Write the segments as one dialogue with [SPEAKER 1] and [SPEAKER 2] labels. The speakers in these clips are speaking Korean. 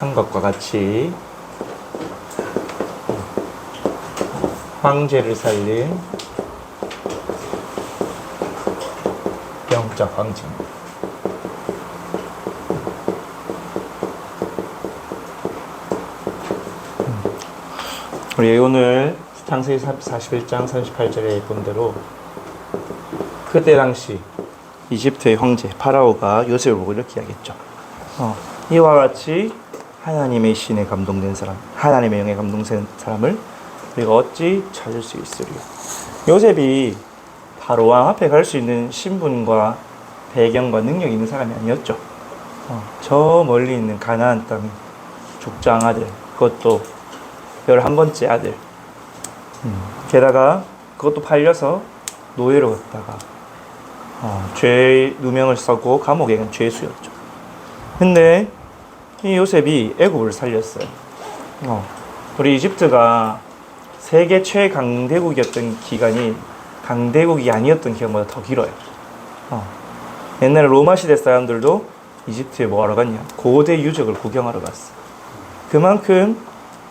[SPEAKER 1] 한 것과 같이 황제를 살린 영적 황제입니다. 우리 오늘 창세기 41장 38절에 본 대로 그때 당시 이집트의 황제 파라오가 요셉을 보고 이렇게 이야기했죠. 이와 같이 하나님의 신에 감동된 사람, 하나님의 영에 감동된 사람을 우리가 어찌 찾을 수 있으리요. 요셉이 바로왕 앞에 갈 수 있는 신분과 배경과 능력이 있는 사람이 아니었죠. 저 멀리 있는 가나안 땅의 족장 아들, 그것도 11번째 아들. 게다가 그것도 팔려서 노예로 갔다가 죄 누명을 써고 감옥에 간 죄수였죠. 근데 이 요셉이 애굽을 살렸어요. 우리 이집트가 세계 최강대국이었던 기간이 강대국이 아니었던 기간보다 더 길어요. 옛날에 로마 시대 사람들도 이집트에 뭐하러 갔냐? 고대 유적을 구경하러 갔어. 그만큼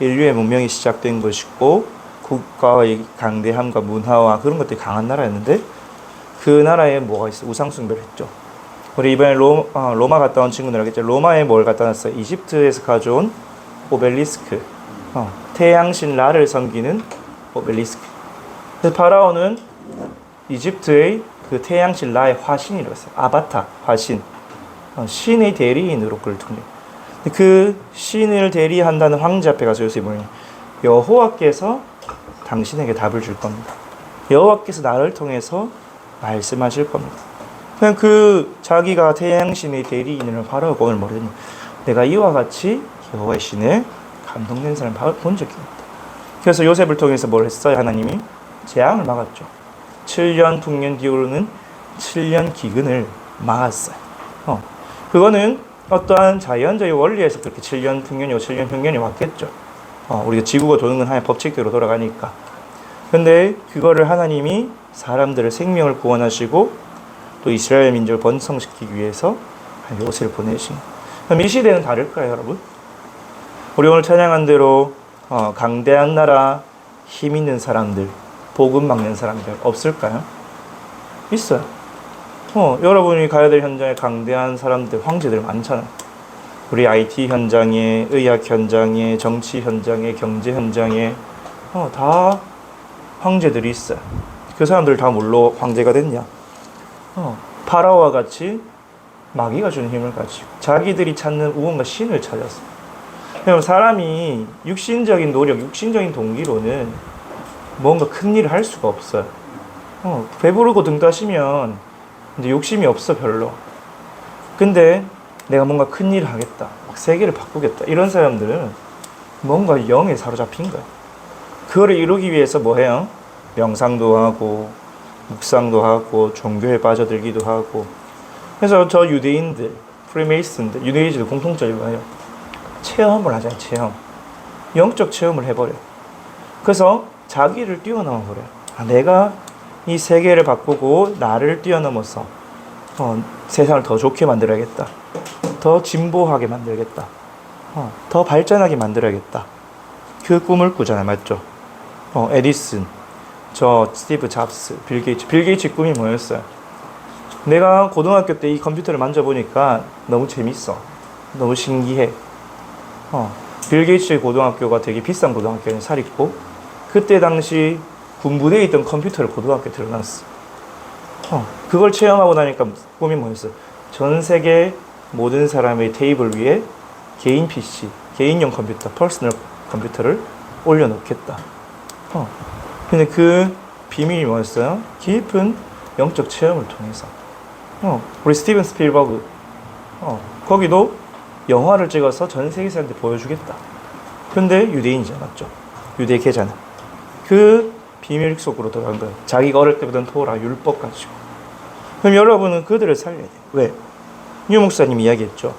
[SPEAKER 1] 인류의 문명이 시작된 것이고 국가의 강대함과 문화와 그런 것들이 강한 나라였는데 그 나라에 뭐가 있어? 우상숭배를 했죠. 우리 이번에 로마 갔다 온 친구들 알겠죠? 로마에 뭘 갖다 놨어요? 이집트에서 가져온 오벨리스크. 태양신 라를 섬기는 오벨리스크. 그래서 파라오는 이집트의 그 태양신 라의 화신이라고 했어요. 아바타, 화신. 신의 대리인으로 그걸 통해. 그 신을 대리한다는 황제 앞에 가서 요셉이 뭐냐? 여호와께서 당신에게 답을 줄 겁니다. 여호와께서 나를 통해서 말씀하실 겁니다. 그냥 자기가 태양신의 대리인을 바라보고 오늘 뭐랬냐? 내가 이와 같이 여호와의 신에 감동된 사람을 본 적이 없다. 그래서 요셉을 통해서 뭘 했어요? 하나님이 재앙을 막았죠. 7년 풍년 뒤로는 7년 기근을 막았어요. 그거는 어떠한 자연적인 원리에서 그렇게 7년 풍년이고 7년 평년이 왔겠죠. 우리가 지구가 도는 건 하나의 법칙대로 돌아가니까. 근데 그거를 하나님이 사람들의 생명을 구원하시고 또 이스라엘 민족을 번성시키기 위해서 요셉을 보내신. 그럼 이 시대는 다를까요, 여러분? 우리 오늘 찬양한 대로 강대한 나라, 힘 있는 사람들, 복음 막는 사람들 없을까요? 있어요. 여러분이 가야 될 현장에 강대한 사람들, 황제들 많잖아요. 우리 IT 현장에, 의학 현장에, 정치 현장에, 경제 현장에 다 황제들이 있어요. 그 사람들 다 뭘로 황제가 됐냐? 파라오와 같이 마귀가 주는 힘을 가지고 자기들이 찾는 우원과 신을 찾았어. 왜냐면 사람이 육신적인 노력, 육신적인 동기로는 뭔가 큰 일을 할 수가 없어요. 배부르고 등 따시면 이제 욕심이 없어 별로. 근데 내가 뭔가 큰 일을 하겠다, 막 세계를 바꾸겠다, 이런 사람들은 뭔가 영에 사로잡힌 거야. 그거를 이루기 위해서 뭐 해요? 명상도 하고 묵상도 하고 종교에 빠져들기도 하고. 그래서 저 유대인들, 프리메이슨들, 유대인들 공통점이 뭐예요? 체험을 하잖아요. 체험. 영적 체험을 해버려요. 그래서 자기를 뛰어넘어 버려요. 내가 이 세계를 바꾸고 나를 뛰어넘어서 세상을 더 좋게 만들어야겠다, 더 진보하게 만들겠다, 더 발전하게 만들어야겠다. 그 꿈을 꾸잖아요. 맞죠? 에디슨, 저 스티브 잡스, 빌 게이츠 꿈이 뭐였어요? 내가 고등학교 때 이 컴퓨터를 만져보니까 너무 재밌어, 너무 신기해. 빌 게이츠의 고등학교가 되게 비싼 고등학교에 살있고 그때 당시 군부대에 있던 컴퓨터를 고등학교에 들어놨어. 그걸 체험하고 나니까 꿈이 뭐였어요? 전 세계 모든 사람의 테이블 위에 개인 PC, 개인용 컴퓨터, 퍼스널 컴퓨터를 올려놓겠다. 근데 그 비밀이 뭐였어요? 깊은 영적 체험을 통해서. 우리 스티븐 스필버그, 거기도 영화를 찍어서 전 세계 사람들한테 보여주겠다. 근데 유대인이잖아, 맞죠? 유대 계자는. 그 비밀 속으로 들어간 거예요. 자기가 어릴 때 보던 토라, 율법 가지고. 그럼 여러분은 그들을 살려야 돼요. 왜? 유 목사님이 이야기했죠.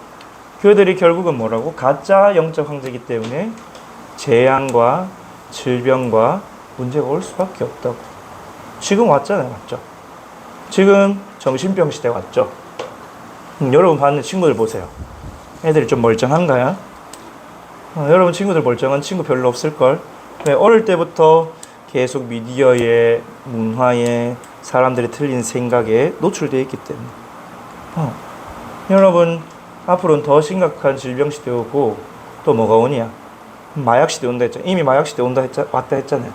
[SPEAKER 1] 그들이 결국은 뭐라고? 가짜 영적 황제이기 때문에 재앙과 질병과 문제가 올 수밖에 없다고. 지금 왔잖아요. 맞죠? 지금 정신병 시대 왔죠? 여러분 봤는 친구들 보세요. 애들이 좀 멀쩡한가요? 여러분 친구들 멀쩡한 친구 별로 없을걸? 네, 어릴 때부터 계속 미디어에, 문화에, 사람들이 틀린 생각에 노출되어 있기 때문에 여러분 앞으로는 더 심각한 질병 시대 오고 또 뭐가 오냐? 마약 시대 온다 했잖아요. 이미 마약 시대 왔다 했잖아요.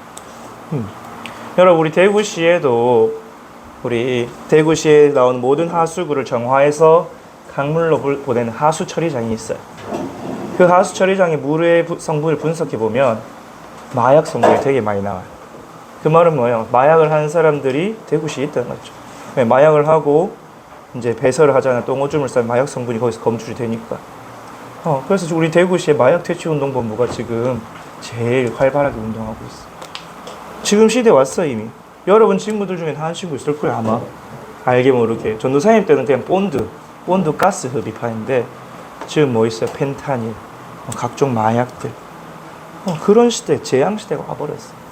[SPEAKER 1] 여러분 우리 대구시에도 우리 대구시에 나온 모든 하수구를 정화해서 강물로 보내는 하수 처리장이 있어요. 그 하수 처리장의 물의 성분을 분석해 보면 마약 성분이 되게 많이 나와요. 그 말은 뭐예요? 마약을 하는 사람들이 대구시에 있다는 거죠. 마약을 하고 이제 배설을 하잖아요. 똥오줌을 싸면 마약 성분이 거기서 검출이 되니까. 그래서 우리 대구시의 마약 퇴치 운동본부가 지금 제일 활발하게 운동하고 있어요. 지금 시대 왔어 이미. 여러분 친구들 중에 하는 친구 있을 거예요 아마. 알게 모르게. 전도사님 때는 그냥 본드 가스 흡입하는데 지금 뭐 있어요? 펜타닐, 각종 마약들. 그런 시대, 재앙 시대가 와버렸어.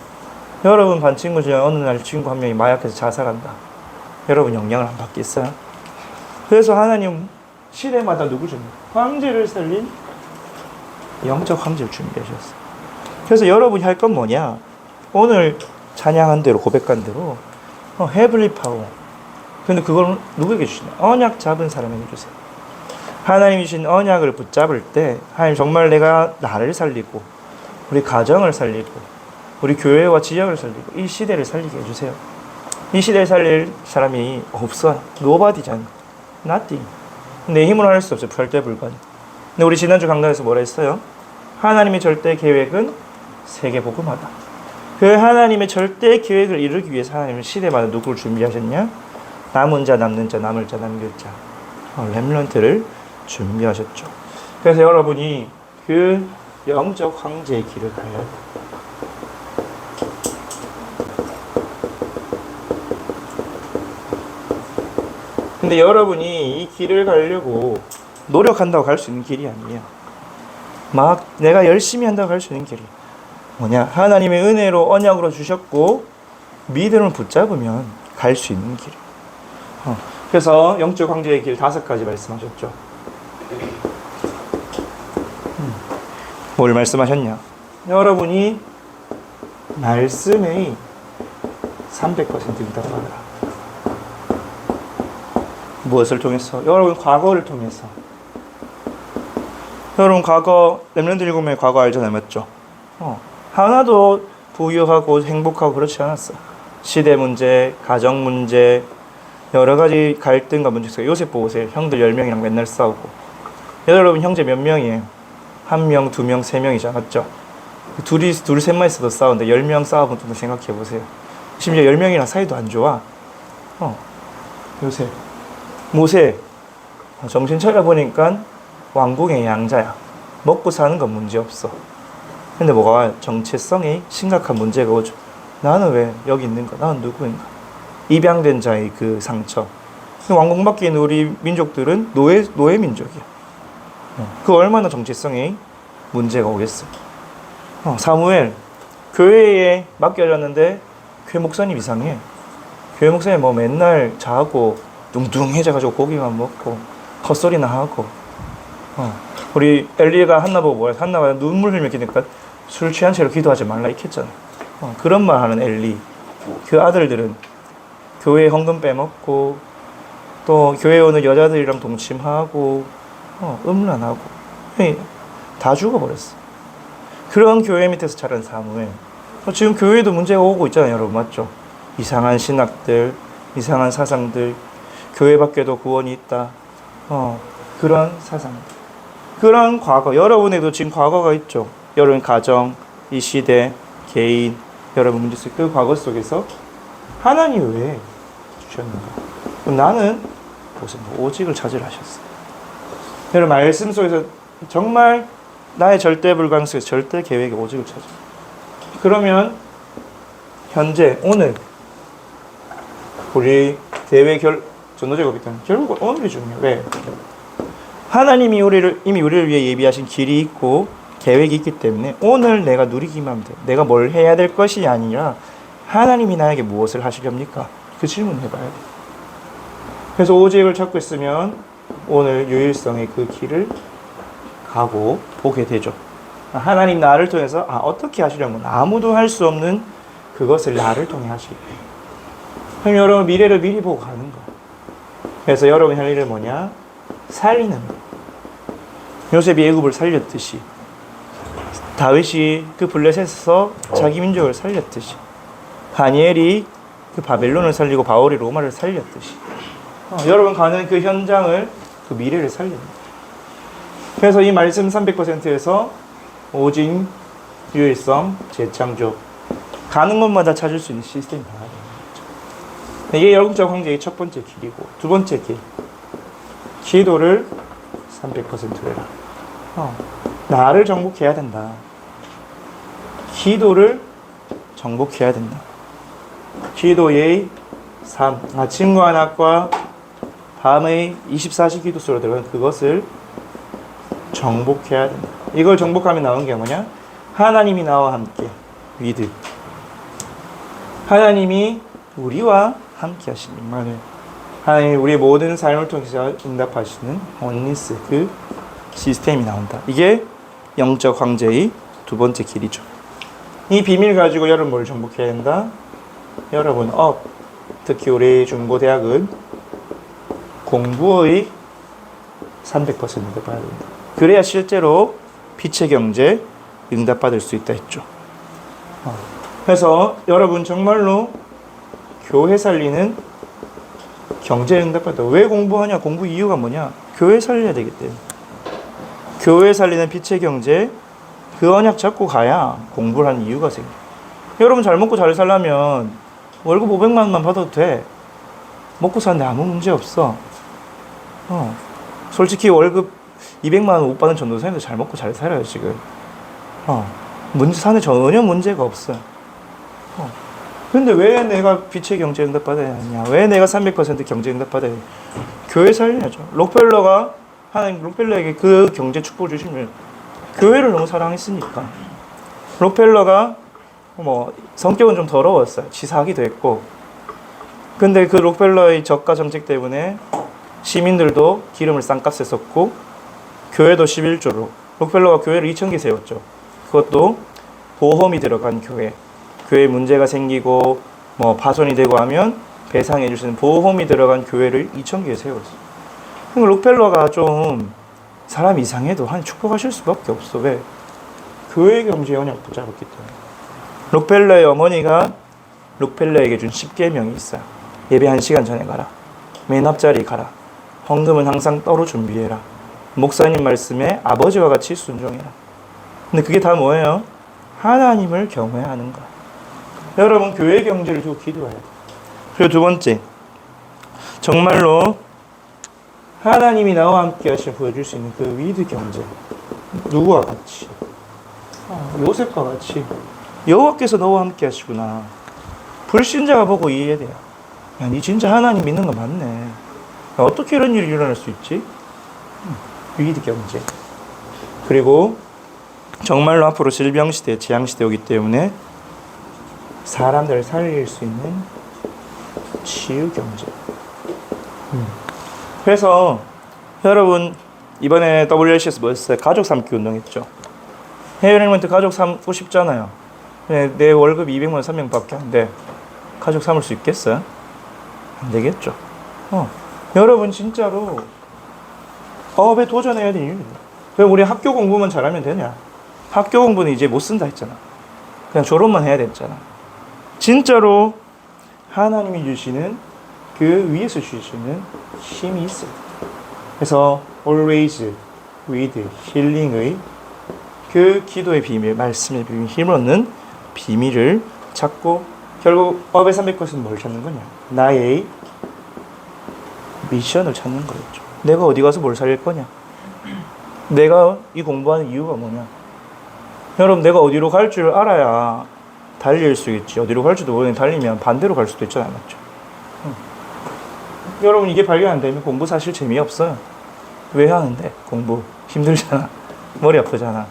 [SPEAKER 1] 여러분 반 친구 중에 어느 날 친구 한 명이 마약해서 자살한다. 여러분 영향을 안 받겠어요? 그래서 하나님 시대마다 누구 줍니까? 황제를 살린 영적 황제를 준비하셨어요. 그래서 여러분이 할 건 뭐냐? 오늘 찬양한 대로 고백한 대로 헤블리 파워. 근데 그걸 누구에게 주시냐? 언약 잡은 사람에게 주세요. 하나님이 주신 언약을 붙잡을 때 하나님 정말 내가 나를 살리고 우리 가정을 살리고 우리 교회와 지역을 살리고 이 시대를 살리게 해주세요. 이 시대를 살릴 사람이 없어. 노바디잖아. nothing. 내 힘으로 할 수 없어요. 절대 불가능. 근데 우리 지난주 강단에서 뭐라 했어요? 하나님의 절대 계획은 세계복음화다. 그 하나님의 절대 계획을 이루기 위해서 하나님은 시대마다 누구를 준비하셨냐? 남은 자, 남는 자, 남을 자, 남길 자. 렘넌트를 준비하셨죠. 그래서 여러분이 그 영적 황제의 길을 가야 돼요. 근데 여러분이 이 길을 가려고 노력한다고 갈 수 있는 길이 아니에요. 막 내가 열심히 한다고 갈 수 있는 길이 뭐냐? 하나님의 은혜로 언약으로 주셨고 믿음을 붙잡으면 갈 수 있는 길. 그래서 영적 황제의 길 5가지 말씀하셨죠. 뭘 말씀하셨냐? 여러분이 말씀의 300% 응답받으라. 무엇을 통해서? 여러분 과거를 통해서. 여러분 과거 렘넌트 7명의 과거 알잖아요. 맞죠? 하나도 부유하고 행복하고 그렇지 않았어. 시대 문제, 가정 문제, 여러 가지 갈등과 문제 있어요. 요셉 보세요. 형들 10명이랑 맨날 싸우고. 여러분 형제 몇 명이에요? 1명, 2명, 3명이죠. 맞죠? 둘, 셋만 있어도 싸우는데 10명 싸워본 분 생각해 보세요. 심지어 10명이랑 사이도 안 좋아. 요셉, 모세, 정신 차려보니까 왕궁의 양자야. 먹고 사는 건 문제없어. 근데 뭐가 와요? 정체성이 심각한 문제가 오죠. 나는 왜 여기 있는가? 나는 누구인가? 입양된 자의 그 상처. 왕궁 밖에 있는 우리 민족들은 노예 민족이야. 그 얼마나 정체성에 문제가 오겠어. 사무엘 교회에 맡겨졌는데 교회 목사님 이상해. 교회 목사님 뭐 맨날 자고 뚱뚱해져가지고 고기만 먹고 헛소리나 하고. 우리 엘리가 한나 보고 뭐야? 한나가 눈물 흘며 기니까 술 취한 채로 기도하지 말라 이랬잖아. 그런 말 하는 엘리. 그 아들들은 교회 헌금 빼먹고 또 교회 오는 여자들이랑 동침하고 음란하고 다 죽어버렸어. 그런 교회 밑에서 자란 사무엘. 지금 교회도 문제가 오고 있잖아요. 여러분 맞죠? 이상한 신학들, 이상한 사상들, 교회 밖에도 구원이 있다. 그런 사상들, 그런 과거. 여러분에도 지금 과거가 있죠. 여러분 가정, 이 시대, 개인, 여러분 문제 속 그 과거 속에서 하나님이 왜 주셨는가? 그럼 나는 무슨 오직을 찾으라 하셨어. 여러분 말씀 속에서 정말 나의 절대 불가능 속에서 절대 계획의 오직을 찾아. 그러면 현재 오늘 우리 대회 전도제가 있다면 결국 오늘이 중요해. 왜? 하나님이 이미 우리를 위해 예비하신 길이 있고 계획이 있기 때문에 오늘 내가 누리기만 하면 돼. 내가 뭘 해야 될 것이 아니라 하나님이 나에게 무엇을 하시렵니까? 그 질문을 해봐야 돼. 그래서 오직을 찾고 있으면 오늘 유일성의 그 길을 가고 보게 되죠. 하나님 나를 통해서 어떻게 하시려면 아무도 할 수 없는 그것을 나를 통해 하시기. 그럼 여러분 미래를 미리 보고 가는 거야. 그래서 여러분 할 일은 뭐냐? 살리는 거. 요셉이 애굽을 살렸듯이 다윗이 그 블레셋에서 자기 민족을 살렸듯이 다니엘이 그 바벨론을 살리고 바울이 로마를 살렸듯이 여러분 가는 그 현장을 그 미래를 살립니다. 그래서 이 말씀 300%에서 오직 유일성, 재창조 가는 곳마다 찾을 수 있는 시스템이 나와야 됩니다. 이게 영적 황제의 첫 번째 길이고 두 번째 길 기도를 300% 해라. 나를 정복해야 된다. 기도를 정복해야 된다. 기도의 삶, 아침과 낮과 밤의 24시 기도 수로 들어간 그것을 정복해야 된다. 이걸 정복하면 나온 게 뭐냐? 하나님이 나와 함께 위드. 하나님이 우리와 함께 하시는 말을 하나님이 우리의 모든 삶을 통해서 응답하시는 원리스 그 시스템이 나온다. 이게 영적 황제의 두 번째 길이죠. 이 비밀 가지고 여러분 뭘 정복해야 된다? 여러분 특히 우리 중고대학은 공부의 300%를 봐야 된다. 그래야 실제로 빛의 경제 응답받을 수 있다 했죠. 그래서 여러분 정말로 교회 살리는 경제 응답받다. 왜 공부하냐? 공부 이유가 뭐냐? 교회 살려야 되기 때문에. 교회 살리는 빛의 경제 그 언약 잡고 가야 공부를 하는 이유가 생겨. 여러분 잘 먹고 잘 살려면 월급 500만 원만 받아도 돼. 먹고 사는데 아무 문제 없어. 솔직히 월급 200만 원 못 받는 전도사님도 잘 먹고 잘 살아요 지금. 사는 전혀 문제가 없어요. 근데 왜 내가 빛의 경제 응답 받아야 하냐? 왜 내가 300% 경제 응답 받아야 하냐? 교회 살려야죠. 록펠러가 하나님 록펠러에게 그 경제 축복을 주시면 교회를 너무 사랑했으니까. 록펠러가 성격은 좀 더러웠어요. 치사하기도 했고. 근데 그 록펠러의 저가 정책 때문에 시민들도 기름을 싼값에 썼고 교회도 11조로 록펠러가 교회를 2,000개 세웠죠. 그것도 보험이 들어간 교회. 교회에 문제가 생기고 파손이 되고 하면 배상해 줄 수 있는 보험이 들어간 교회를 2,000개 세웠어요. 록펠러가 좀 사람 이상해도 하나님 축복하실 수밖에 없어. 왜? 교회 경제 언약 붙잡았기 때문에. 록펠러의 어머니가 록펠러에게 준 10계명이 있어요. 예배 1시간 전에 가라. 맨 앞자리 가라. 헌금은 항상 따로 준비해라. 목사님 말씀에 아버지와 같이 순종해라. 근데 그게 다 뭐예요? 하나님을 경외하는 거야. 여러분 교회 경제를 두고 기도해야 돼. 그리고 두 번째, 정말로 하나님이 나와 함께 하시면 보여줄 수 있는 그 위드 경제. 누구와 같이? 요셉과 같이. 여호와께서 너와 함께 하시구나. 불신자가 보고 이해해야 돼요. 야, 니 진짜 하나님 믿는 거 맞네. 야, 어떻게 이런 일이 일어날 수 있지? 위드 경제. 그리고 정말로 앞으로 질병시대, 재앙시대 오기 때문에 사람들을 살릴 수 있는 치유 경제. 그래서 여러분 이번에 WRC에서 뭐 했어요? 가족 삼기 운동했죠. 해외랭먼트 가족 삼고 싶잖아요. 내 월급 200만 원 3명밖에 안 돼. 가족 삼을 수 있겠어요? 안 되겠죠. 여러분 진짜로 업에 도전해야 되는 이유예요. 왜 우리 학교 공부만 잘하면 되냐? 학교 공부는 이제 못 쓴다 했잖아. 그냥 졸업만 해야 됐잖아. 진짜로 하나님이 주시는 그 위에서 주시는 힘이 있어요. 그래서 always with healing의 그 기도의 비밀, 말씀의 비밀, 힘을 얻는 비밀을 찾고 결국 업의 300%는 뭘 찾는 거냐? 나의 미션을 찾는 거였죠. 내가 어디 가서 뭘 살릴 거냐? 내가 이 공부하는 이유가 뭐냐? 여러분 내가 어디로 갈 줄 알아야 달릴 수 있지. 어디로 갈지도 모르는 달리면 반대로 갈 수도 있잖아요. 맞죠? 여러분 이게 발견 안 되면 공부 사실 재미없어요. 왜 하는데? 공부 힘들잖아. 머리 아프잖아.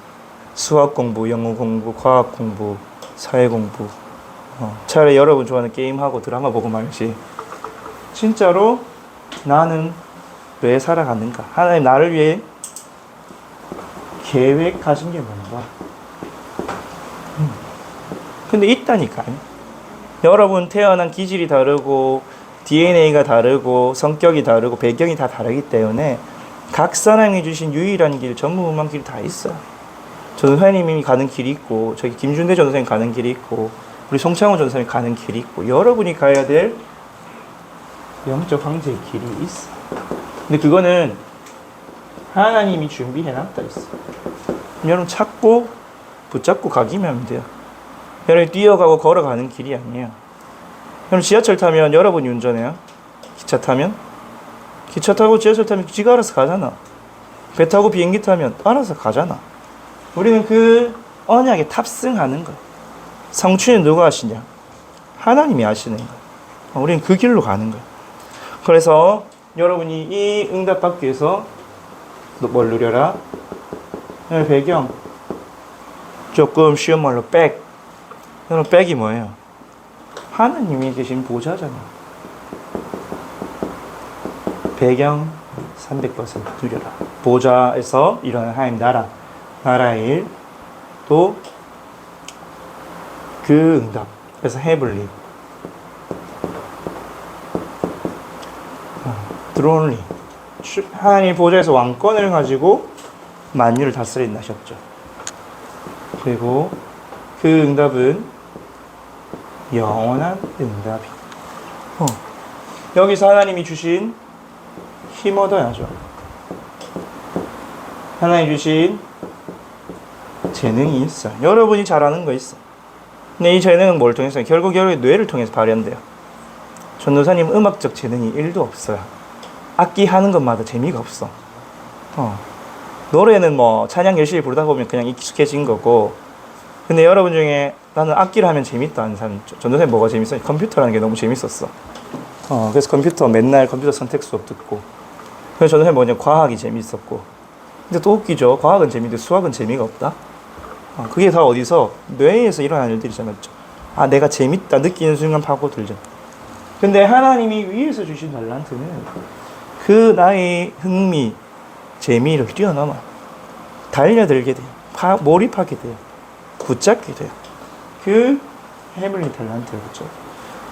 [SPEAKER 1] 수학 공부, 영어 공부, 과학 공부, 사회 공부. 차라리 여러분 좋아하는 게임하고 드라마 보고 말지. 진짜로 나는 왜 살아가는가? 하나님 나를 위해 계획하신 게 뭔가? 근데 있다니까요. 여러분 태어난 기질이 다르고 DNA가 다르고 성격이 다르고 배경이 다 다르기 때문에 각 사람이 주신 유일한 길, 전무후무한 길이 다 있어요. 전도사님이 가는 길이 있고 저기 김준대 전도사님 가는 길이 있고 우리 송창호 전도사님 가는 길이 있고 여러분이 가야 될 영적 황제의 길이 있어. 근데 그거는 하나님이 준비해놨다 있어. 여러분 찾고 붙잡고 가기만 하면 돼요. 여러분 뛰어가고 걸어가는 길이 아니에요. 여러분 지하철 타면 여러분이 운전해요. 기차 타면 기차 타고 지하철 타면 지가 알아서 가잖아. 배 타고 비행기 타면 알아서 가잖아. 우리는 그 언약에 탑승하는 거야. 성취는 누가 하시냐? 하나님이 하시는 거야. 우리는 그 길로 가는 거야. 그래서 여러분이 이 응답 받기 위해서 뭘 누려라? 배경 조금 쉬운 말로 백. 여러분 백이 뭐예요? 하나님이 계신 보좌잖아. 배경 300% 누려라. 보좌에서 일어나는 하나님 나라의 일, 또 그 응답. 그래서 헤블리, 드론리. 하나님 보좌에서 왕권을 가지고 만유를 다스리는 나셨죠. 그리고 그 응답은 영원한 응답이. 여기서 하나님이 주신 힘 얻어야죠. 하나님이 주신 재능이 있어요. 여러분이 잘하는 거 있어. 근데 이 재능은 뭘 통해서? 결국 뇌를 통해서 발현돼요. 전도사님 음악적 재능이 1도 없어요. 악기 하는 것마다 재미가 없어. 노래는 뭐 찬양 열심히 부르다 보면 그냥 익숙해진 거고. 근데 여러분 중에 나는 악기를 하면 재밌다 하는 사람, 전도사님 뭐가 재밌어요? 컴퓨터라는 게 너무 재밌었어. 그래서 컴퓨터 맨날 컴퓨터 선택 수업 듣고. 그래서 전도사님 뭐냐, 과학이 재밌었고. 근데 또 웃기죠. 과학은 재밌는데 수학은 재미가 없다. 그게 다 어디서? 뇌에서 일어나는 일들이잖아요. 내가 재밌다 느끼는 순간 파고들죠. 근데 하나님이 위에서 주신 달란트는 그 나의 흥미, 재미를 뛰어넘어 달려들게 돼요. 몰입하게 돼요. 붙잡게 돼요. 그 헤블리 달란트였죠.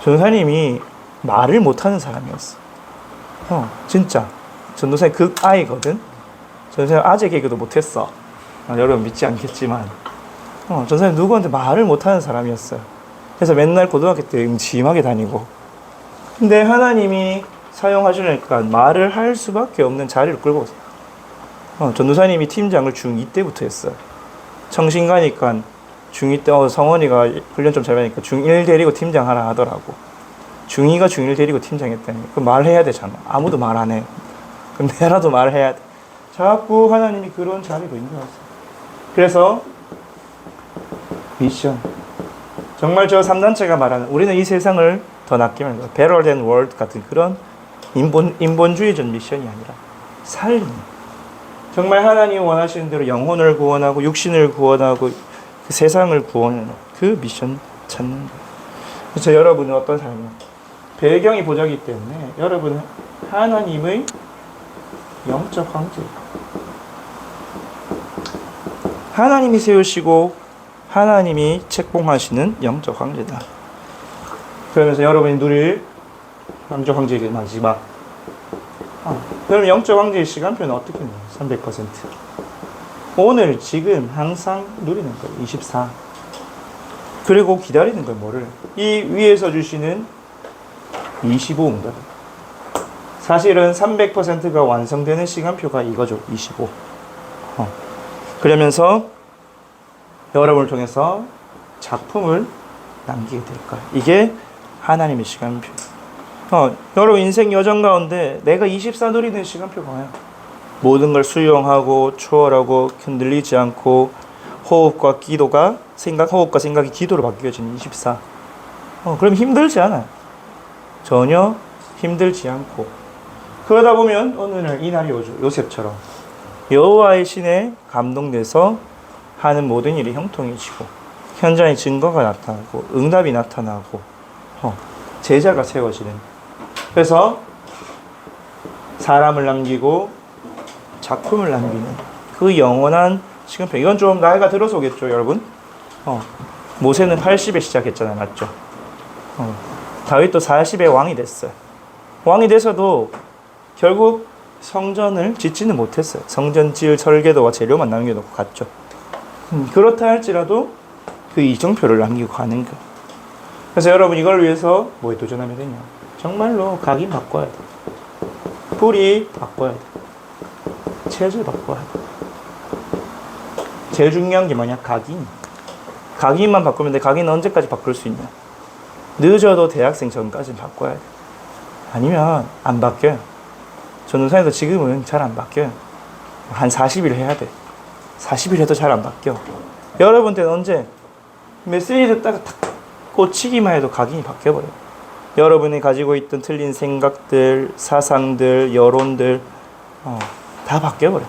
[SPEAKER 1] 전도사님이 말을 못하는 사람이었어. 진짜 전도사님 극아이거든. 전도사님 아재 개그도 못했어. 여러분 믿지 않겠지만 전도사님 누구한테 말을 못하는 사람이었어요. 그래서 맨날 고등학교 때 음침하게 다니고. 근데 하나님이 사용하시니까 말을 할 수밖에 없는 자리를 끌고 왔어요. 전도사님이 팀장을 중2 때부터 했어요. 청신 가니까 중2 때 성원이가 훈련 좀 잘 받으니까 중1 데리고 팀장 하라 하더라고. 중2가 중1 데리고 팀장 했다니. 그 말해야 되잖아. 아무도 말 안 해. 그럼 내라도 말해야 돼. 자꾸 하나님이 그런 자리로 인도하세요. 그래서 미션. 정말 저 3단체가 말하는 우리는 이 세상을 더 낫게 만들어. Better than world 같은 그런 인본주의적 미션이 아니라 살림. 정말 하나님이 원하시는 대로 영혼을 구원하고 육신을 구원하고 그 세상을 구원하는 그 미션 찾는 거예요. 그래서 여러분은 어떤 삶이에요? 배경이 보자기 때문에 여러분은 하나님의 영적 황제예요. 하나님이 세우시고 하나님이 책봉하시는 영적 황제다. 그러면서 여러분이 누릴 영적 황제의 마지막. 그럼 영적 황제의 시간표는 어떻게 돼요? 300%. 오늘 지금 항상 누리는 거예요. 24. 그리고 기다리는 걸 뭐를? 이 위에서 주시는 25 응답. 사실은 300%가 완성되는 시간표가 이거죠. 25. 그러면서 여러분을 통해서 작품을 남기게 될 거예요. 이게 하나님의 시간표. 여러분 인생 여정 가운데 내가 24 누리는 시간표가 와요. 모든 걸 수용하고 초월하고 흔들리지 않고 호흡과 생각이 기도로 바뀌어지는 24. 그럼 힘들지 않아요. 전혀 힘들지 않고. 그러다 보면 어느 날 이 날이 오죠. 요셉처럼 여호와의 신에 감동돼서 하는 모든 일이 형통해지고 현장에 증거가 나타나고 응답이 나타나고 제자가 세워지는. 그래서 사람을 남기고 작품을 남기는 그 영원한 시간표. 이건 좀 나이가 들어서 오겠죠, 여러분. 모세는 80에 시작했잖아요. 맞죠? 다윗도 40에 왕이 됐어요. 왕이 돼서도 결국 성전을 짓지는 못했어요. 성전 지을 설계도와 재료만 남겨놓고 갔죠. 그렇다 할지라도 그 이정표를 남기고 가는 거. 그래서 여러분 이걸 위해서 뭐에 도전하면 되냐? 정말로 각인 바꿔야 돼. 뿌리 바꿔야 돼. 체질 바꿔야 돼. 제일 중요한 게 뭐냐? 각인. 각인만 바꾸면 돼. 각인은 언제까지 바꿀 수 있냐? 늦어도 대학생 전까지 바꿔야 돼. 아니면 안 바뀌어요. 전도사님도 지금은 잘 안 바뀌어요. 한 40일 해야 돼. 40일 해도 잘 안 바뀌어. 여러분 때는 언제? 메시지 듣다가 탁 꽂히기만 해도 각인이 바뀌어버려요. 여러분이 가지고 있던 틀린 생각들, 사상들, 여론들 다 바뀌어버려요.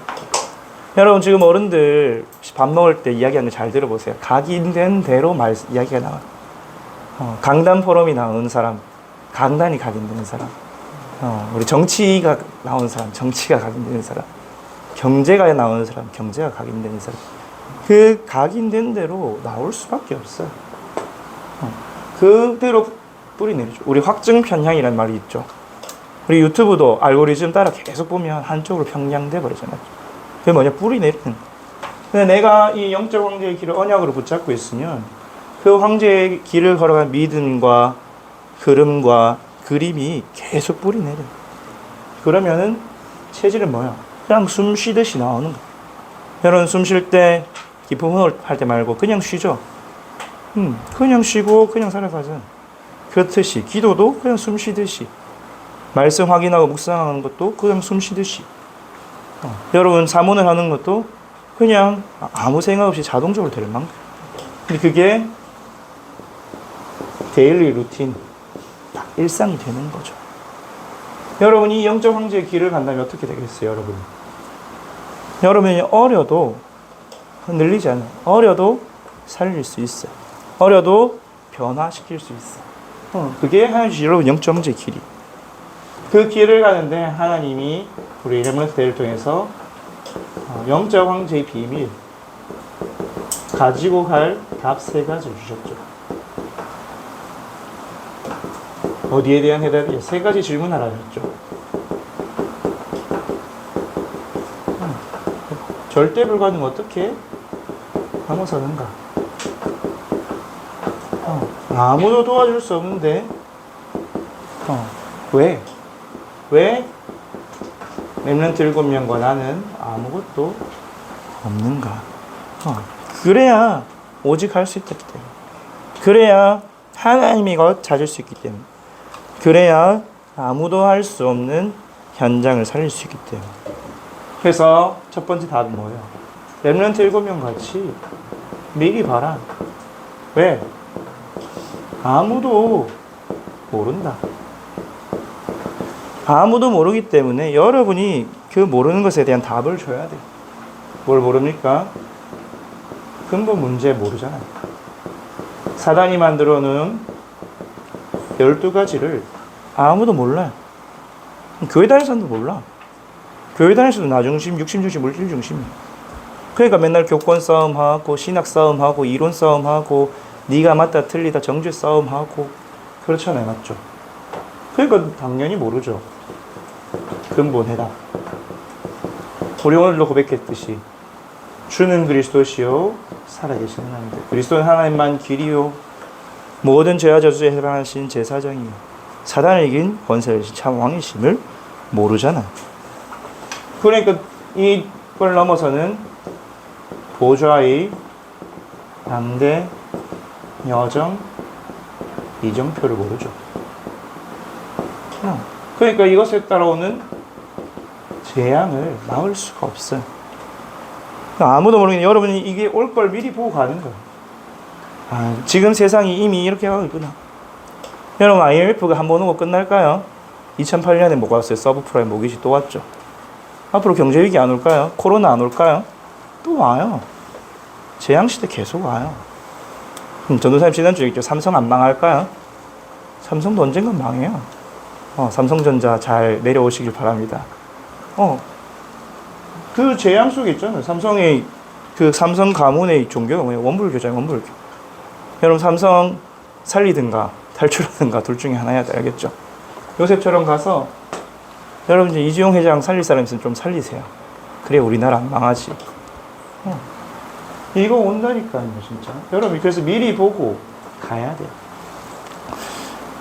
[SPEAKER 1] 여러분 지금 어른들 밥 먹을 때 이야기하는 거 잘 들어보세요. 각인된 대로 이야기가 나와요. 강단 포럼이 나오는 사람, 강단이 각인되는 사람. 우리 정치가 나오는 사람, 정치가 각인되는 사람. 경제가 나오는 사람, 경제가 각인되는 사람. 그 각인된 대로 나올 수밖에 없어요. 그대로 뿌리 내리죠. 우리 확증 편향이라는 말이 있죠. 우리 유튜브도 알고리즘 따라 계속 보면 한쪽으로 편향돼 버리잖아요. 그게 뭐냐? 뿌리 내리는. 근데 내가 이 영적 황제의 길을 언약으로 붙잡고 있으면 그 황제의 길을 걸어간 믿음과 흐름과 그림이 계속 뿌리 내려. 그러면은 체질은 뭐야? 그냥 숨 쉬듯이 나오는 거야. 여러분 숨 쉴 때 깊은 호흡 할 때 말고 그냥 쉬죠. 그냥 쉬고 그냥 살아가자. 그렇듯이 기도도 그냥 숨 쉬듯이, 말씀 확인하고 묵상하는 것도 그냥 숨 쉬듯이, 여러분 사문을 하는 것도 그냥 아무 생각 없이 자동적으로 될 만큼. 근데 그게 데일리 루틴, 딱 일상이 되는 거죠. 여러분이 영적 황제의 길을 간다면 어떻게 되겠어요, 여러분? 여러분이 어려도 흔들리지 않아요. 어려도 살릴 수 있어요. 어려도 변화시킬 수 있어요. 그게 하나님 여러분 영적 황제의 길이. 그 길을 가는데 하나님이 우리 레몬스테이를 통해서 영적 황제의 비밀, 가지고 갈 답 3가지 주셨죠. 어디에 대한 해답이 3가지 질문하라 했죠. 절대 불가능 어떻게 하고 사는가? 아무도 도와줄 수 없는데 왜? 왜 렘넌트 7명과 나는 아무것도 없는가? 그래야 오직 할 수 있기 때문에. 그래야 하나님이 것 찾을 수 있기 때문에. 그래야 아무도 할 수 없는 현장을 살릴 수 있기 때문에. 그래서 첫 번째 답은 뭐예요? 렘넌트 7명 같이 미리 봐라. 왜? 아무도 모른다. 아무도 모르기 때문에 여러분이 그 모르는 것에 대한 답을 줘야 돼요. 뭘 모릅니까? 근본 문제 모르잖아요. 사단이 만들어 놓은 12가지를 아무도 몰라요. 교회 다니는 사람도 몰라. 교회 다니는 사람도 나중심, 육심중심, 물질중심이에요. 그러니까 맨날 교권 싸움하고 신학 싸움하고 이론 싸움하고 네가 맞다 틀리다 정죄 싸움하고 그렇잖아요. 맞죠? 그러니까 당연히 모르죠. 근본 해답. 우리 오늘도 고백했듯이 주는 그리스도시요 살아계신 하나님들. 그리스도는 하나님만 길이요 모든 죄와 저주에 해방하신 제사장이요 사단을 이긴 권세를 주신 참 왕이심을 모르잖아. 그러니까 이걸 넘어서는 보좌의 당대 여정 이정표를 모르죠. 그러니까 이것에 따라오는 재앙을 막을 수가 없어요. 아무도 모르겠는데 여러분이 이게 올 걸 미리 보고 가는 거예요. 지금 세상이 이미 이렇게 가고 있구나. 여러분 IMF가 한 번 오고 끝날까요? 2008년에 뭐가 왔어요? 서브프라임 모기지 또 왔죠. 앞으로 경제위기 안 올까요? 코로나 안 올까요? 또 와요. 재앙시대 계속 와요. 전도사님 지난주에 있죠. 삼성 안 망할까요? 삼성도 언젠간 망해요. 삼성전자 잘 내려오시길 바랍니다. 그 재앙 속에 있잖아요. 삼성의 그 삼성 가문의 종교가 뭐예요? 원불교잖아요. 원불교. 여러분 삼성 살리든가 탈출하든가 둘 중에 하나야 돼. 알겠죠? 요셉처럼 가서 여러분 이제 이재용 회장 살릴 사람 있으면 좀 살리세요. 그래 우리나라 안 망하지. 이거 온다니까요 진짜. 여러분 그래서 미리 보고 가야 돼요.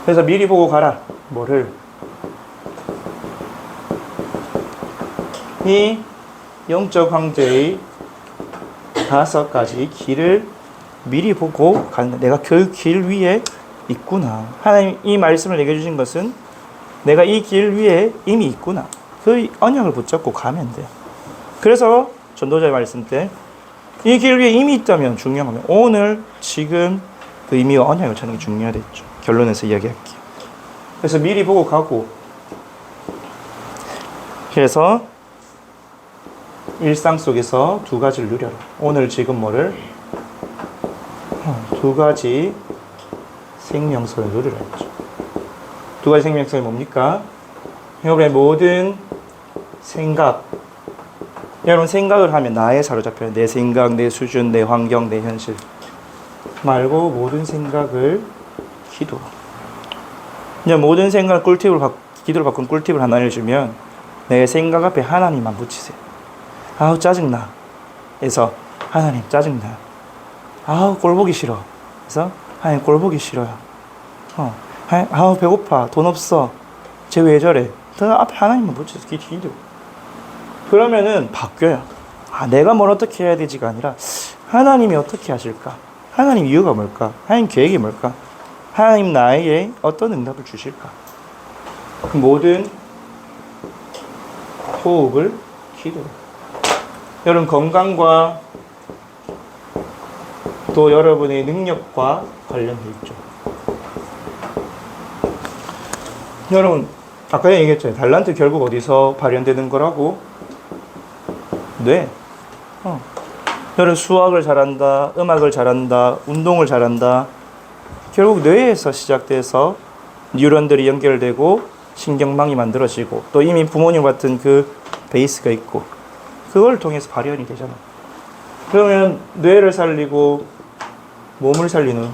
[SPEAKER 1] 그래서 미리 보고 가라. 뭐를? 이 영적 황제의 5가지 길을 미리 보고 간다. 내가 그 길 위에 있구나. 하나님 이 말씀을 얘기해 주신 것은 내가 이 길 위에 이미 있구나. 그 언약을 붙잡고 가면 돼요. 그래서 전도자의 말씀 때 이 길 위에 이미 있다면 중요한 거면 오늘 지금 그 의미와 언약을 찾는 게 중요하겠죠. 결론에서 이야기할게요. 그래서 미리 보고 가고 그래서 일상 속에서 2가지를 누려라. 오늘 지금 뭐를? 2가지 생명선을 누리라 했죠. 2가지 생명선이 뭡니까? 여러분의 모든 생각. 여러분 생각을 하면 나에 사로잡혀요. 내 생각, 내 수준, 내 환경, 내 현실 말고 모든 생각을 기도. 이제 모든 생각 기도를 바꾼 꿀팁을 하나 알려주면 내 생각 앞에 하나님만 붙이세요. 아우 짜증나. 그래서 하나님 짜증나. 아우 꼴보기 싫어. 그래서 하나님 꼴보기 싫어요. 아우 배고파. 돈 없어. 쟤 왜 저래? 그 앞에 하나님만 붙여서 기도. 그러면은 바뀌어요. 내가 뭘 어떻게 해야 되지가 아니라 하나님이 어떻게 하실까? 하나님 이유가 뭘까? 하나님 계획이 뭘까? 하나님 나에게 어떤 응답을 주실까? 그 모든 호흡을 기도. 여러분 건강과 또 여러분의 능력과 관련돼 있죠. 여러분 아까 얘기했잖아요. 달란트 결국 어디서 발현되는 거라고? 뇌. 여러분 수학을 잘한다, 음악을 잘한다, 운동을 잘한다. 결국 뇌에서 시작돼서 뉴런들이 연결되고 신경망이 만들어지고 또 이미 부모님 같은 그 베이스가 있고 그걸 통해서 발현이 되잖아. 그러면 뇌를 살리고 몸을 살리는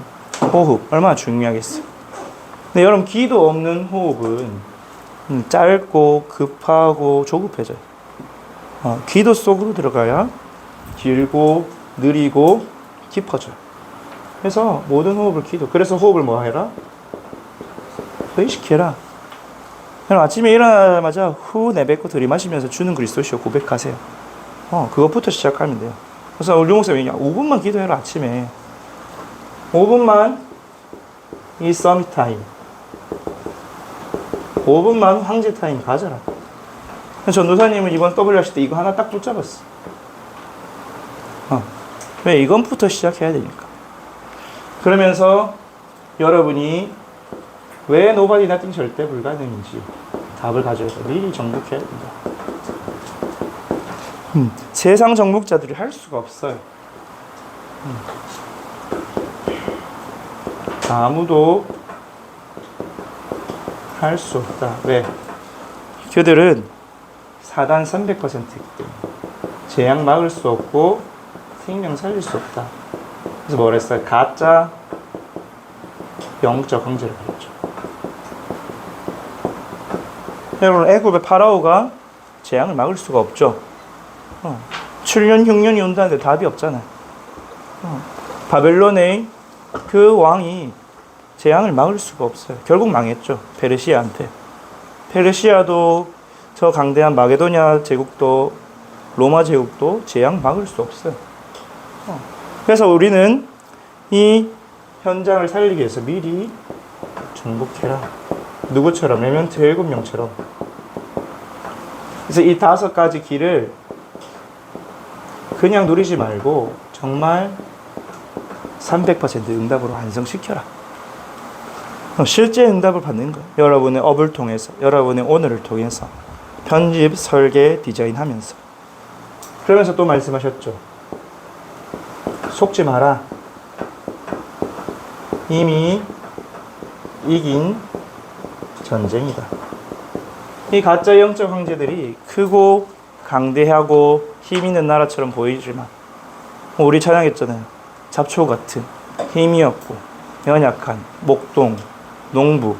[SPEAKER 1] 호흡 얼마나 중요하겠어요. 근데 여러분 기도 없는 호흡은 짧고 급하고 조급해져요. 기도 속으로 들어가야 길고 느리고 깊어져요. 그래서 모든 호흡을 기도. 그래서 호흡을 뭐 해라? 의식해라. 여러분 아침에 일어나자마자 후 내뱉고 들이마시면서 주는 그리스도시여 고백하세요. 그것부터 시작하면 돼요. 그래서 우리 목사님이 5분만 기도해라. 아침에 5분만 이 서밋 타임 5분만 황제 타임 가져라. 전도사님은 이번 W 하실 때 이거 하나 딱 붙잡았어. 왜? 이건부터 시작해야 되니까. 그러면서 여러분이 왜 nobody nothing 절대 불가능인지 답을 가져서 미리 정복해야 된다. 세상 정복자들이 할 수가 없어요. 아무도 할 수 없다. 왜? 그들은 사단 300%이기 때문에 재앙 막을 수 없고 생명 살릴 수 없다. 그래서 뭐라 했어요? 가짜 영적 황제를 그랬죠. 여러분 애굽의 파라오가 재앙을 막을 수가 없죠. 7년 흉년이 온다는데 답이 없잖아요. 바벨론의 그 왕이 재앙을 막을 수가 없어요. 결국 망했죠. 페르시아한테. 페르시아도 저 강대한 마게도냐 제국도 로마 제국도 재앙 막을 수 없어요. 그래서 우리는 이 현장을 살리기 위해서 미리 정복해라. 누구처럼? 레멘트 7명처럼. 그래서 이 5가지 길을 그냥 누리지 말고 정말 300% 응답으로 완성시켜라. 실제 응답을 받는 거예요. 여러분의 업을 통해서, 여러분의 오늘을 통해서 편집, 설계, 디자인하면서. 그러면서 또 말씀하셨죠. 속지 마라. 이미 이긴 전쟁이다. 이 가짜 영적 황제들이 크고 강대하고 힘 있는 나라처럼 보이지만 우리 찬양했잖아요. 잡초 같은 힘이 없고 연약한 목동, 농부,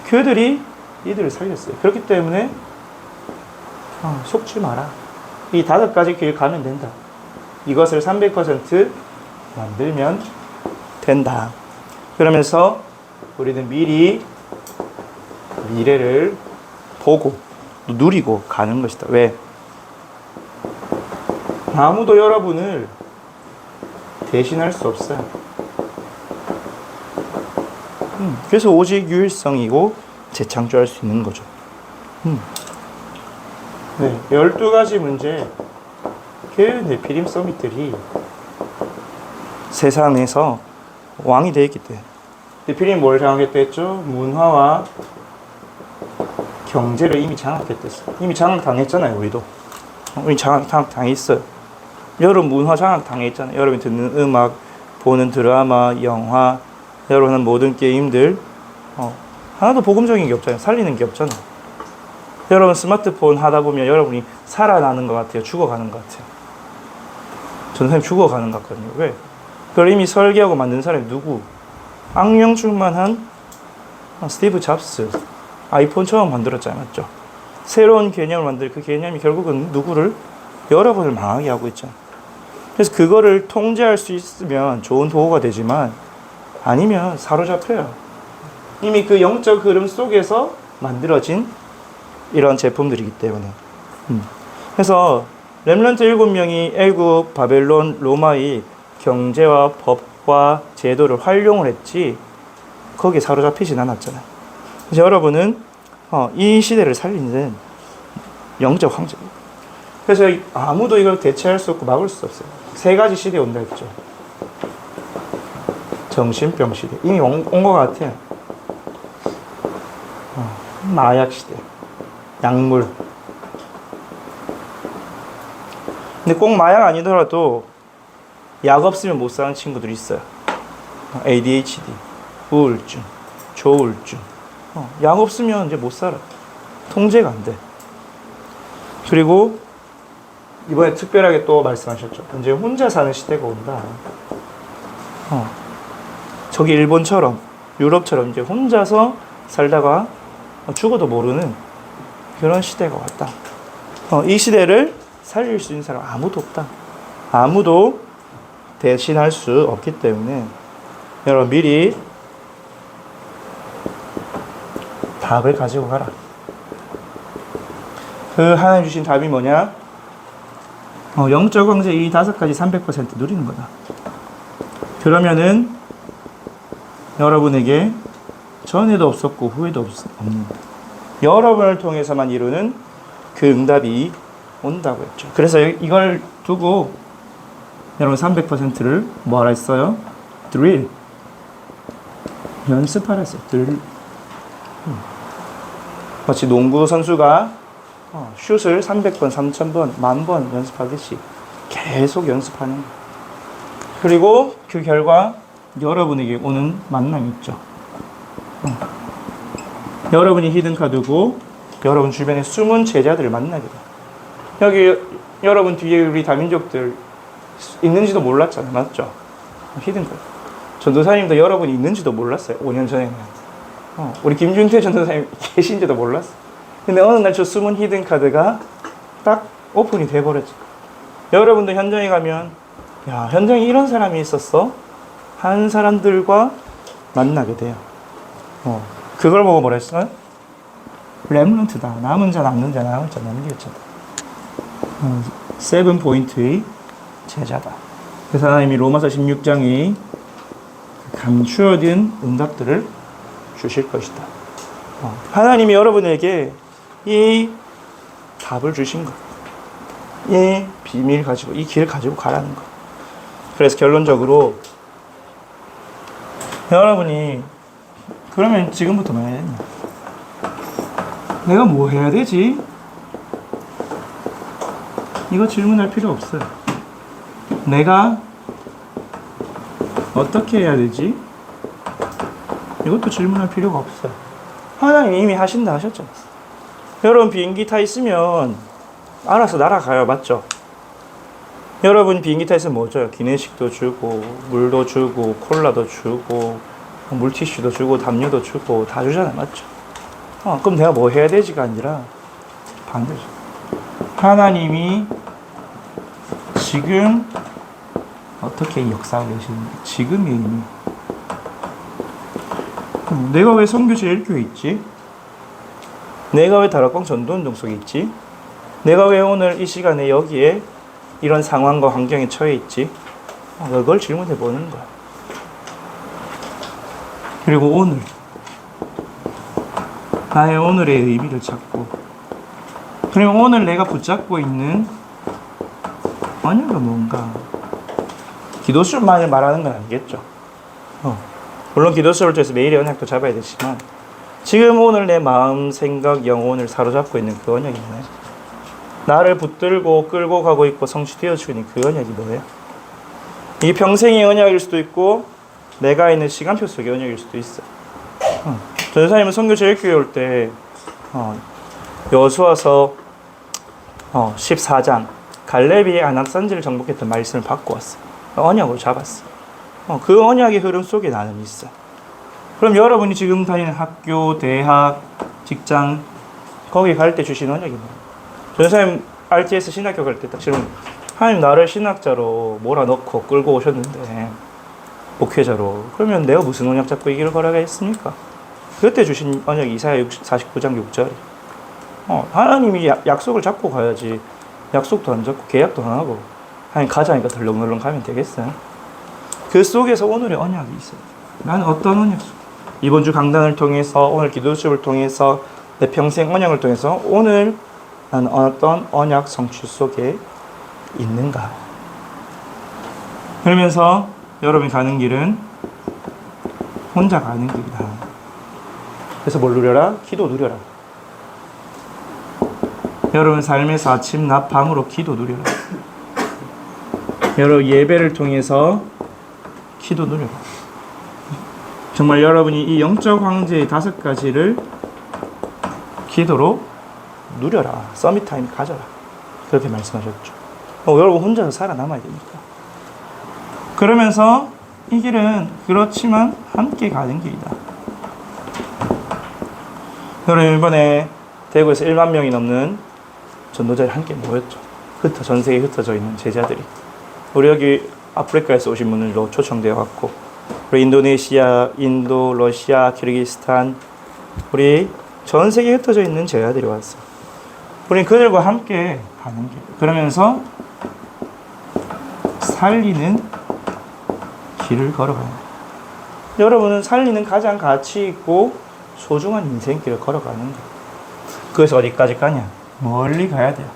[SPEAKER 1] 그들이 이들을 살렸어요. 그렇기 때문에 속지 마라. 이 5가지 길 가면 된다. 이것을 300% 만들면 된다. 그러면서 우리는 미리 미래를 보고 누리고 가는 것이다. 왜? 아무도 여러분을 대신할 수 없어요. 그래서 오직 유일성이고 재창조할 수 있는 거죠. 네, 12가지 문제, 그 네피림 서밋들이 세상에서 왕이 되었기 때문에. 네피림이 뭘 장악했다 했죠? 문화와 경제를 이미 장악했다 했어요. 이미 장악당했잖아요, 우리도. 우리 장악당했어요. 여러분 문화 장악당했잖아요. 여러분이 듣는 음악, 보는 드라마, 영화, 여러분 하는 모든 게임들, 하나도 복음적인 게 없잖아요. 살리는 게 없잖아요. 여러분 스마트폰 하다 보면 여러분이 살아나는 것 같아요? 죽어가는 것 같아요? 저는 선생님 죽어가는 것 같거든요. 왜? 그걸 이미 설계하고 만든 사람이 누구? 악령 충만한 스티브 잡스. 아이폰 처음 만들었잖아요. 맞죠? 새로운 개념을 만들 그 개념이 결국은 누구를? 여러분을 망하게 하고 있잖아요. 그래서 그거를 통제할 수 있으면 좋은 도구가 되지만 아니면 사로잡혀요. 이미 그 영적 흐름 속에서 만들어진 이런 제품들이기 때문에. 그래서 렘넌트 7명이 애굽, 바벨론, 로마의 경제와 법과 제도를 활용을 했지 거기에 사로잡히진 않았잖아요. 그래서 여러분은 이 시대를 살리는 영적 황제입니다. 그래서 아무도 이걸 대체할 수 없고 막을 수 없어요. 3가지 시대에 온다 했죠. 정신병 시대. 이미 온 것 같아요. 마약 시대. 약물. 근데 꼭 마약 아니더라도 약 없으면 못 사는 친구들이 있어요. ADHD, 우울증, 조울증. 약 없으면 이제 못 살아. 통제가 안 돼. 그리고 이번에 특별하게 또 말씀하셨죠. 이제 혼자 사는 시대가 온다. 저기 일본처럼, 유럽처럼 이제 혼자서 살다가 죽어도 모르는 그런 시대가 왔다. 이 시대를 살릴 수 있는 사람 아무도 없다. 아무도 대신할 수 없기 때문에 여러분 미리 답을 가지고 가라. 그 하나님 주신 답이 뭐냐? 영적 황제 이 5가지 300% 누리는 거다. 그러면은 여러분에게 전에도 없었고 후에도 없는 여러분을 통해서만 이루는 그 응답이 온다고 했죠. 그래서 이걸 두고 여러분 300%를 뭐하라 했어요? 드릴. 연습하라 했어요. 드릴. 마치 농구 선수가 슛을 300번, 3000번, 10,000번 연습하듯이 계속 연습하는 거예요. 그리고 그 결과 여러분에게 오는 만남이 있죠. 여러분이 히든카드고 여러분 주변에 숨은 제자들을 만나게 돼요. 여기 여러분 뒤에 우리 다민족들 있는지도 몰랐잖아요. 맞죠? 히든카드. 전도사님도 여러분이 있는지도 몰랐어요. 5년 전에는. 우리 김준태 전도사님 계신지도 몰랐어요. 근데 어느 날 저 숨은 히든카드가 딱 오픈이 돼버렸죠. 여러분도 현장에 가면 야, 현장에 이런 사람이 있었어? 한 사람들과 만나게 돼요. 그걸 보고 뭐라 했어요? 렘넌트다. 남은 자, 남는 자, 남은 자, 남는 자다. 7포인트의 제자다. 그래서 하나님이 로마서 16장에 감추어진 응답들을 주실 것이다. 하나님이 여러분에게 이 답을 주신 것, 이 비밀 가지고, 이 길 가지고 가라는 것. 그래서 결론적으로 여러분이 그러면 지금부터 뭐 해야 되냐? 내가 뭐 해야 되지? 이거 질문할 필요 없어요. 내가 어떻게 해야 되지? 이것도 질문할 필요가 없어요. 하나님이 이미 하신다 하셨잖아요. 여러분 비행기 타 있으면 알아서 날아가요. 맞죠? 여러분 비행기 타서 뭐 줘요? 기내식도 주고 물도 주고 콜라도 주고 물티슈도 주고 담요도 주고 다 주잖아요. 맞죠? 그럼 내가 뭐 해야 되지가 아니라 반대죠. 하나님이 지금 어떻게 이 역사를 내시는지 지금이 의미. 내가 왜 선교제일교회 있지? 내가 왜 다락방 전도운동 속에 있지? 내가 왜 오늘 이 시간에 여기에 이런 상황과 환경에 처해 있지? 그걸 질문해 보는 거야. 그리고 오늘 나의 오늘의 의미를 찾고, 그리고 오늘 내가 붙잡고 있는 언약은 뭔가. 기도수만을 말하는 건 아니겠죠. 물론 기도수를 통해서 매일의 언약도 잡아야 되지만 지금 오늘 내 마음, 생각, 영혼을 사로잡고 있는 그 언약이 뭐예요? 나를 붙들고 끌고 가고 있고 성취되어지고 있는 그 언약이 뭐예요? 이게 평생의 언약일 수도 있고 내가 있는 시간표 속의 언약일 수도 있어요. 전도사님은 선교제일교회 올 때 여호수아서 14장 갈렙이 안악산지를 정복했던 말씀을 받고 왔어요. 언약으로 잡았어. 그 언약의 흐름 속에 나는 있어. 그럼 여러분이 지금 다니는 학교, 대학, 직장 거기 갈 때 주신 언약이 뭐예요? 전도사님 RTS 신학교 갈 때 딱 질문, 하나님 나를 신학자로 몰아넣고 끌고 오셨는데 목회자로, 그러면 내가 무슨 언약 잡고 이 길을 걸어가겠습니까? 그때 주신 언약이 이사야 49장 6절. 하나님이 약속을 잡고 가야지. 약속도 안 잡고 계약도 안 하고 하나님 가자니까 덜렁덜렁 가면 되겠어요? 그 속에서 오늘의 언약이 있어요. 나는 어떤 언약 속, 이번 주 강단을 통해서, 오늘 기도수업을 통해서, 내 평생 언약을 통해서 오늘 나는 어떤 언약 성취 속에 있는가. 그러면서 여러분이 가는 길은 혼자 가는 길이다. 그래서 뭘 누려라? 기도 누려라. 여러분 삶에서 아침, 낮, 밤으로 기도 누려라. 여러분 예배를 통해서 기도 누려라. 정말 여러분이 이 영적 황제의 5가지를 기도로 누려라. 서밋 타임 가져라. 그렇게 말씀하셨죠. 여러분 혼자서 살아남아야 되니까. 그러면서 이 길은 그렇지만 함께 가는 길이다. 여러분 이번에 대구에서 1만 명이 넘는 전도자들이 함께 모였죠. 전 세계에 흩어져 있는 제자들이. 우리 여기 아프리카에서 오신 분들도 초청되어 왔고, 우리 인도네시아, 인도, 러시아, 키르기스탄, 우리 전 세계에 흩어져 있는 제자들이 왔어요. 우리는 그들과 함께 가는 길. 그러면서 살리는 길을 걸어가는 거예요. 여러분은 살리는 가장 가치 있고 소중한 인생길을 걸어가는 거예요. 그래서 어디까지 가냐? 멀리 가야 돼요.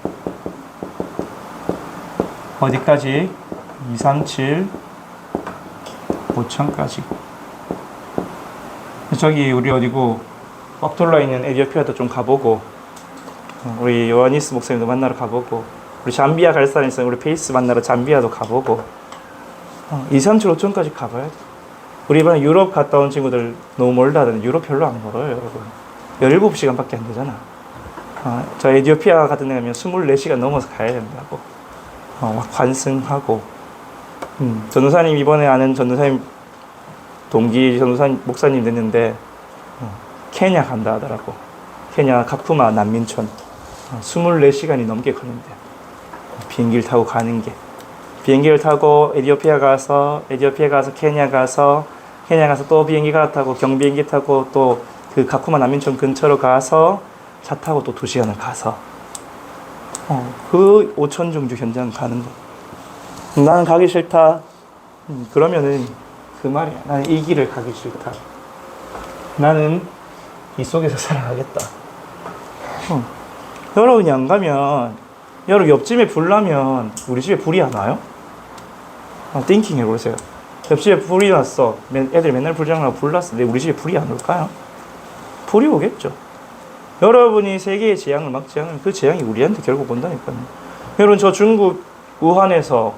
[SPEAKER 1] 어디까지? 237, 5천까지. 저기 우리 어디고 꽉 돌러 있는 에티오피아도 좀 가보고, 우리 요하니스 목사님도 만나러 가보고, 우리 잠비아 갈 사람 있으면 우리 페이스 만나러 잠비아도 가보고, 237, 5천까지 가봐야 돼. 우리 이번에 유럽 갔다 온 친구들 너무 멀다 하던데 유럽 별로 안 멀어요, 여러분. 17시간밖에 안 되잖아. 저 에티오피아 같은 데 가면 24시간 넘어서 가야 된다고. 관승하고. 전도사님 이번에 아는 전도사님 동기 전도사님 목사님 됐는데 케냐 간다 하더라고. 케냐 카쿠마 난민촌 24시간이 넘게 걸린대. 비행기를 타고 가는 게. 비행기를 타고 에티오피아 가서 케냐 가서 또 비행기 갈아타고 경비행기 타고 또 그 카쿠마 난민촌 근처로 가서 차 타고 또 2시간을 가서 그 5천 종주 현장 가는 거. 나는 가기 싫다. 그러면은 그 말이야. 나는 이 길을 가기 싫다. 나는 이 속에서 살아가겠다. 여러분이 안 가면, 여러분 옆집에 불 나면 우리 집에 불이 안 와요? 띵킹 해보세요. 옆집에 불이 났어. 애들 맨날 불장난하고 불 났어. 근데 우리 집에 불이 안 올까요? 불이 오겠죠. 여러분이 세계의 재앙을 막지 않으면 그 재앙이 우리한테 결국 온다니까요. 여러분 저 중국 우한에서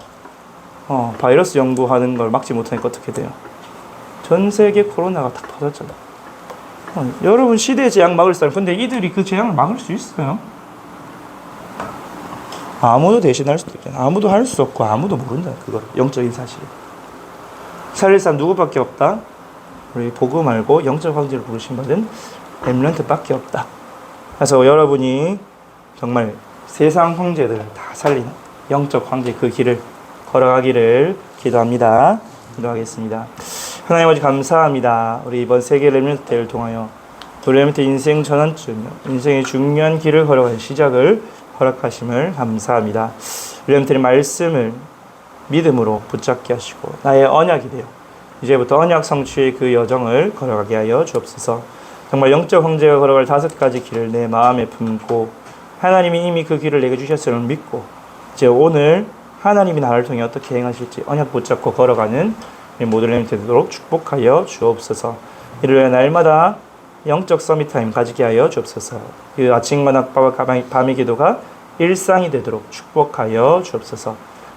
[SPEAKER 1] 바이러스 연구하는 걸 막지 못하니까 어떻게 돼요? 전 세계 코로나가 다 터졌잖아. 여러분 시대의 재앙 막을 사람, 근데 이들이 그 재앙을 막을 수 있어요? 아무도 대신할 수도 있잖아. 아무도 할 수 없고 아무도 모른다. 그걸 영적인 사실. 살릴 사람 누구밖에 없다. 우리 복음 알고 영적 황제를 부르신 받은 렘넌트밖에 없다. 그래서 여러분이 정말 세상 황제들을 다 살리는 영적 황제 그 길을 걸어가기를 기도합니다. 기도하겠습니다. 하나님 아버지 감사합니다. 우리 이번 세계 렘넌트 대회를 통하여 우리 렘넌트 인생 전환점, 인생의 중요한 길을 걸어가는 시작을 허락하심을 감사합니다. 우리 렘넌트의 말씀을 믿음으로 붙잡게 하시고 나의 언약이 되어 이제부터 언약 성취의 그 여정을 걸어가게 하여 주옵소서. 정말 영적 황제가 걸어갈 5가지 길을 내 마음에 품고 하나님이 이미 그 길을 내게 주셨음을 믿고 이제 오늘 하나님이 나를 통해 어떻게 행하실지 언약 붙잡고 걸어가는 모든 렘넌트 되도록 축복하여 주옵소서. 이를 위해 날마다 영적 서밋타임 가지게 하여 주옵소서. 그 아침과 낮과 밤의 기도가 일상이 되도록 축복하여 주옵소서.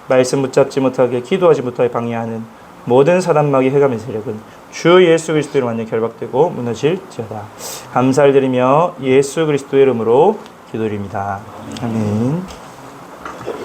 [SPEAKER 1] 말씀 붙잡지 못하게 기도하지 못하게 방해하는 모든 사단마귀 해감의 세력은 주 예수 그리스도로 완전히 결박되고 무너질지어다. 감사를 드리며 예수 그리스도의 이름으로 기도드립니다. 아멘.